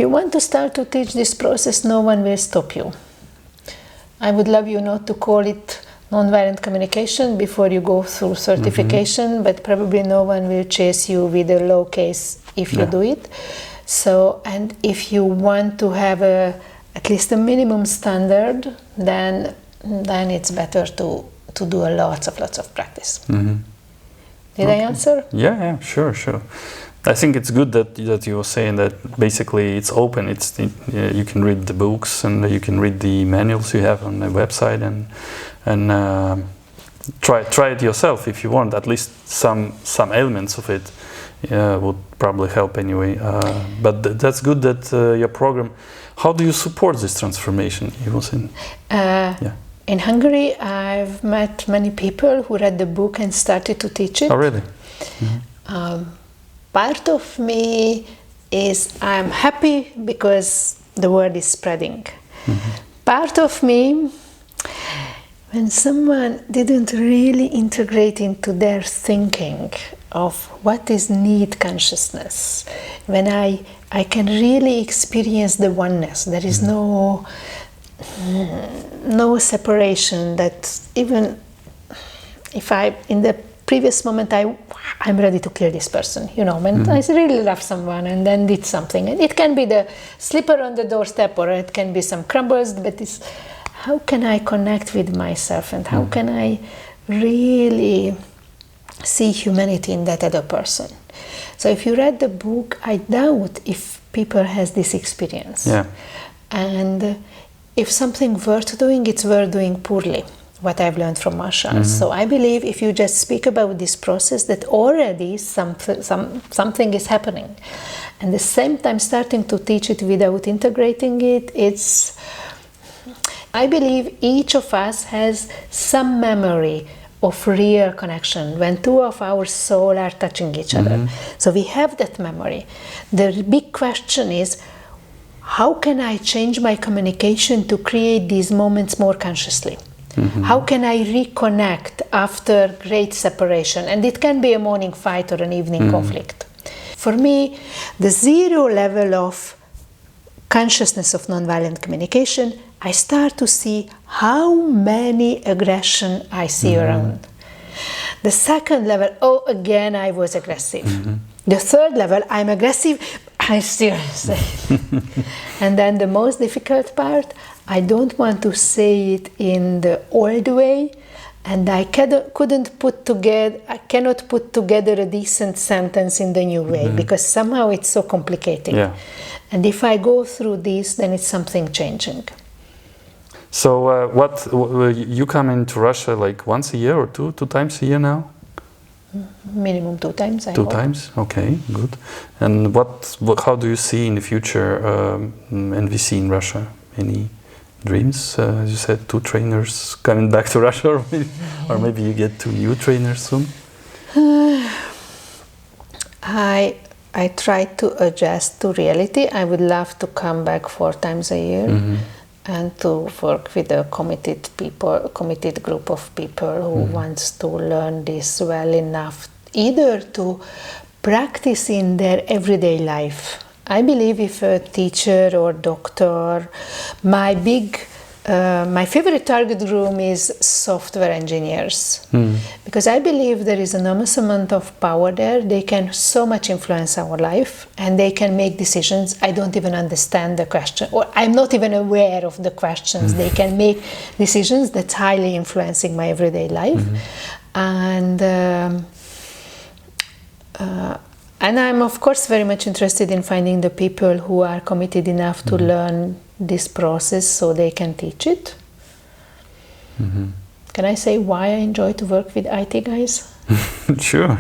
you want to start to teach this process, no one will stop you. I would love you not to call it nonviolent communication before you go through certification, but probably no one will chase you with a low case if you do it. So, and if you want to have at least a minimum standard, then it's better to do lots of practice. Did I answer? Yeah, sure. I think it's good that you were saying that basically it's open. You can read the books and you can read the manuals you have on the website and try it yourself if you want. At least some elements of it would probably help anyway. But that's good that your program. How do you support this transformation? In Hungary, I've met many people who read the book and started to teach it. Oh, really? Part of me is I'm happy because the word is spreading. Part of me, when someone didn't really integrate into their thinking of what is need consciousness, when I can really experience the oneness, there is no separation, that even if in the previous moment I'm ready to kill this person, when I really love someone and then did something. And it can be the slipper on the doorstep or it can be some crumbles, but it's how can I connect with myself and how can I really see humanity in that other person. So if you read the book, I doubt if people has this experience. And if something worth doing, it's worth doing poorly, what I've learned from Masha. So I believe if you just speak about this process, that already something is happening. And at the same time, starting to teach it without integrating it, I believe each of us has some memory of real connection when two of our souls are touching each other. So we have that memory. The big question is, how can I change my communication to create these moments more consciously? How can I reconnect after great separation? And it can be a morning fight or an evening conflict. For me, the zero level of consciousness of nonviolent communication, I start to see how many aggression I see around. The second level, again I was aggressive. The third level, I'm aggressive, I still say. And then the most difficult part, I don't want to say it in the old way, and I cannot put together a decent sentence in the new way, because somehow it's so complicated. And if I go through this, then it's something changing. So you come into Russia like once a year or two times a year now? Minimum 2 times, I hope. 2 times, okay, good. And how do you see in the future NVC in Russia? Any dreams? As you said, 2 trainers coming back to Russia, or maybe you get 2 new trainers soon? I try to adjust to reality. I would love to come back 4 times a year and to work with a committed group of people who wants to learn this well enough, either to practice in their everyday life. I believe if a teacher or doctor, my favorite target group is software engineers, because I believe there is an enormous amount of power there. They can so much influence our life and they can make decisions. I don't even understand the question, or I'm not even aware of the questions. They can make decisions that's highly influencing my everyday life. And I'm of course very much interested in finding the people who are committed enough to learn this process so they can teach it. Can I say why I enjoy to work with IT guys? Sure.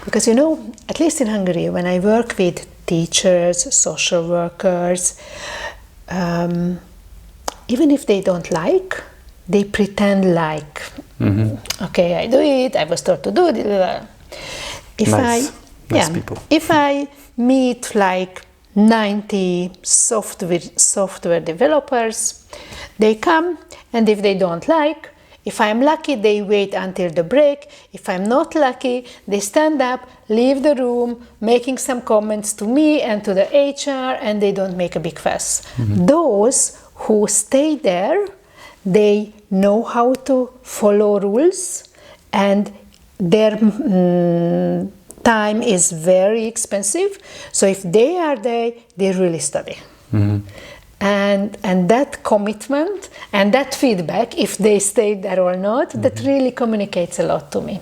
Because at least in Hungary, when I work with teachers, social workers, even if they don't like, they pretend like, okay, I do it, I was taught to do it. Nice people. If I meet like 90 software developers, they come, and if they don't like, If I'm lucky, they wait until the break. If I'm not lucky, they stand up, leave the room, making some comments to me and to the HR, and they don't make a big fuss. Those who stay there, they know how to follow rules, and their time is very expensive. So if they are there, they really study. And that commitment and that feedback, if they stay there or not, that really communicates a lot to me.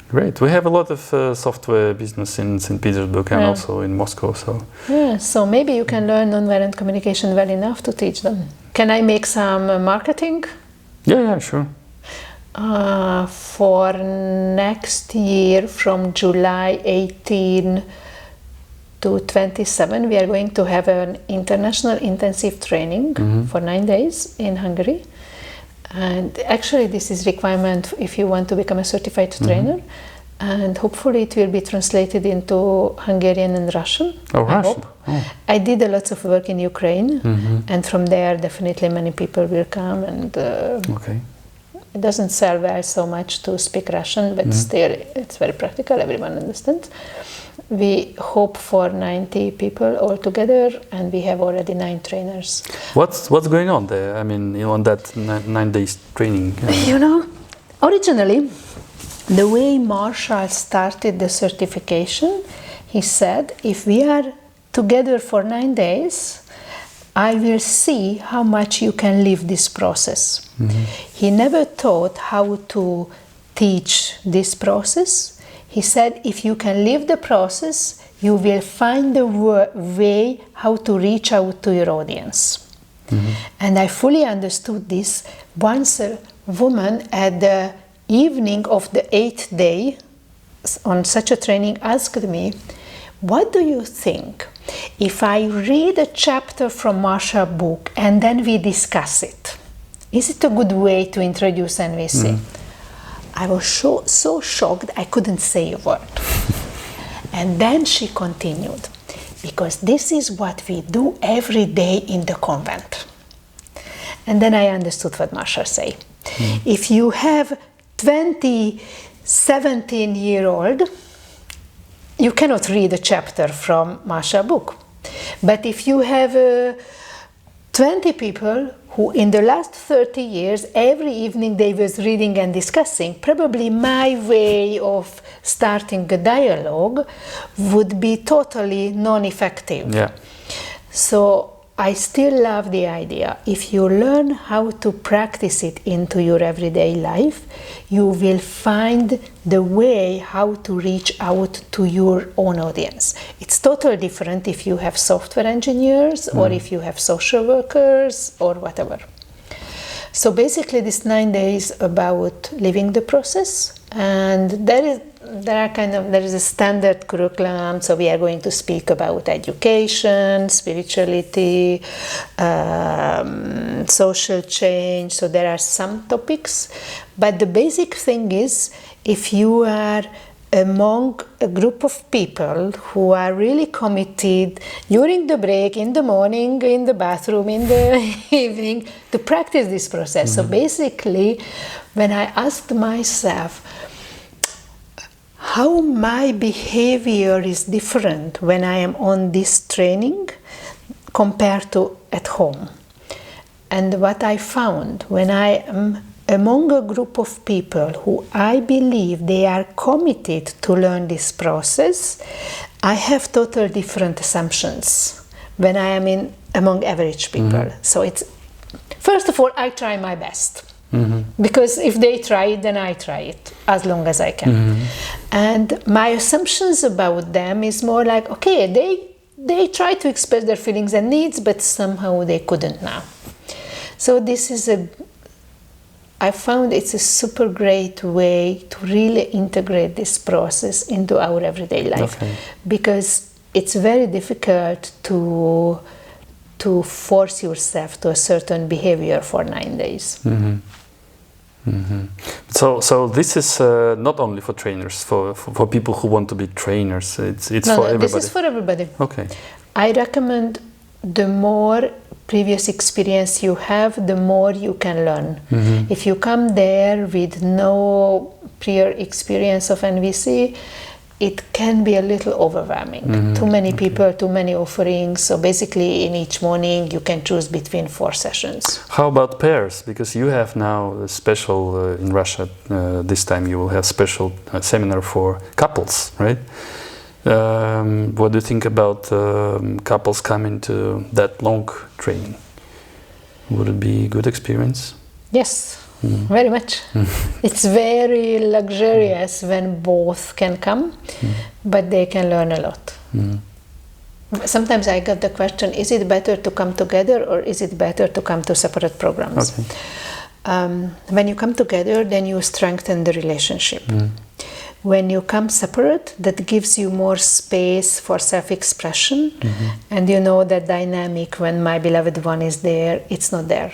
Great. We have a lot of software business in St. Petersburg and also in Moscow. So so maybe you can learn nonviolent communication well enough to teach them. Can I make some marketing? Yeah, sure. For next year, from July 18 to 27, we are going to have an international intensive training for 9 days in Hungary. And actually this is requirement if you want to become a certified trainer. And hopefully it will be translated into Hungarian and Russian. Oh, I Russian. hope. I did a lot of work in Ukraine, and from there definitely many people will come. And it doesn't sell well so much to speak Russian, but still it's very practical, everyone understands. We hope for 90 people altogether, and we have already 9 trainers. What's going on there? I mean, on that 9 days training? Originally, the way Marshall started the certification, he said, if we are together for 9 days, I will see how much you can live this process. He never taught how to teach this process. He said, if you can live the process, you will find the way how to reach out to your audience. And I fully understood this. Once a woman at the evening of the 8th day on such a training asked me, what do you think if I read a chapter from Marshall's book and then we discuss it? Is it a good way to introduce NVC? I was so shocked I couldn't say a word. And then she continued, because this is what we do every day in the convent. And then I understood what Marshall said. If you have 17-year-old, you cannot read a chapter from Marshall's book. But if you have 20 people who in the last 30 years, every evening they was reading and discussing, probably my way of starting a dialogue would be totally non-effective. So I still love the idea. If you learn how to practice it into your everyday life, you will find the way how to reach out to your own audience. It's totally different if you have software engineers or if you have social workers or whatever. So basically this 9 days about living the process, and there is a standard curriculum. So we are going to speak about education, spirituality, social change. So there are some topics, but the basic thing is, if you are among a group of people who are really committed during the break, in the morning, in the bathroom, in the evening, to practice this process. So basically, when I asked myself how my behavior is different when I am on this training compared to at home, and what I found when I am among a group of people who I believe they are committed to learn this process, I have totally different assumptions when I am among average people. So it's, first of all, I try my best. Because if they try it, then I try it as long as I can. And my assumptions about them is more like, okay, they try to express their feelings and needs, but somehow they couldn't now. So this is I found it's a super great way to really integrate this process into our everyday life, because it's very difficult to force yourself to a certain behavior for 9 days. So this is not only for trainers, for people who want to be trainers. It's for everybody. This is for everybody. Okay. I recommend the more previous experience you have, the more you can learn. If you come there with no prior experience of NVC, it can be a little overwhelming. Too many people, too many offerings. So basically in each morning you can choose between 4 sessions. How about pairs? Because you have now a special, in Russia, this time you will have special seminar for couples, right? What do you think about couples coming to that long training? Would it be a good experience? Yes, very much. It's very luxurious when both can come, but they can learn a lot. Sometimes I get the question, is it better to come together or is it better to come to separate programs? Okay. When you come together, then you strengthen the relationship. When you come separate, that gives you more space for self-expression, and you know that dynamic when my beloved one is there, it's not there.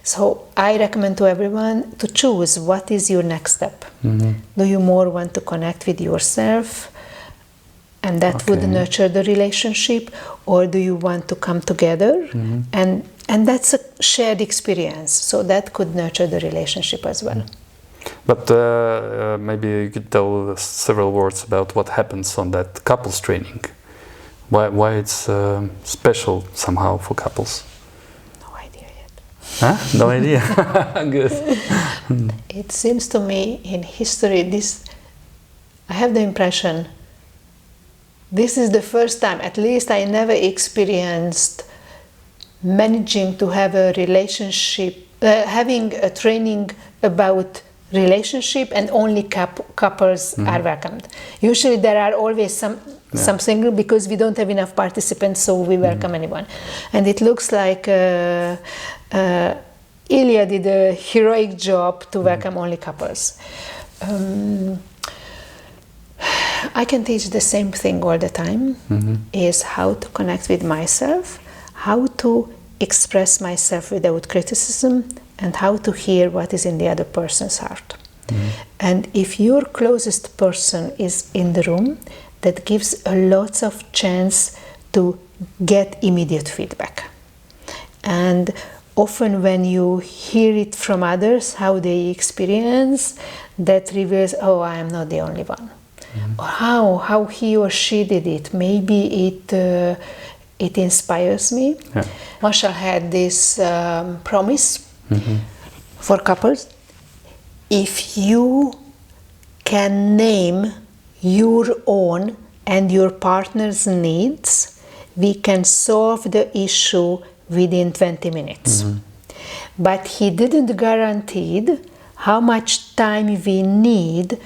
So I recommend to everyone to choose what is your next step. Do you more want to connect with yourself and that would nurture the relationship, or do you want to come together and that's a shared experience, so that could nurture the relationship as well. But maybe you could tell us several words about what happens on that couples training. Why it's special somehow for couples? No idea yet. Huh? No idea. Good. It seems to me in history, I have the impression this is the first time, at least I never experienced managing to have a relationship, having a training about relationship and only couples are welcomed. Usually there are always something, because we don't have enough participants, so we welcome anyone. And it looks like Ilya did a heroic job to welcome only couples. I can teach the same thing all the time, is how to connect with myself, how to express myself without criticism, and how to hear what is in the other person's heart. And if your closest person is in the room, that gives a lot of chance to get immediate feedback. And often when you hear it from others, how they experience, that reveals, oh, I am not the only one. Or how he or she did it. Maybe it inspires me. Marshall had this promise for couples. If you can name your own and your partner's needs, we can solve the issue within 20 minutes. But he didn't guarantee how much time we need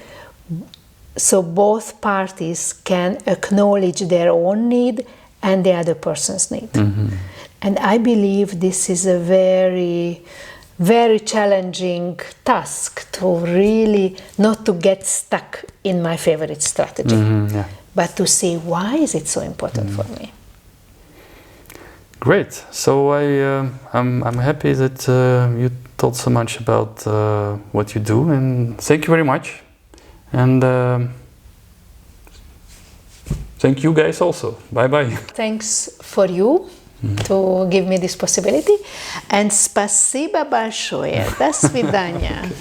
so both parties can acknowledge their own need and the other person's need. And I believe this is a very, very challenging task, to really not to get stuck in my favorite strategy, but to see why is it so important for me. Great. So I'm happy that you told so much about what you do, and thank you very much. And thank you guys also. Bye-bye. Thanks for you to give me this possibility. And спасибо большое. До свидания.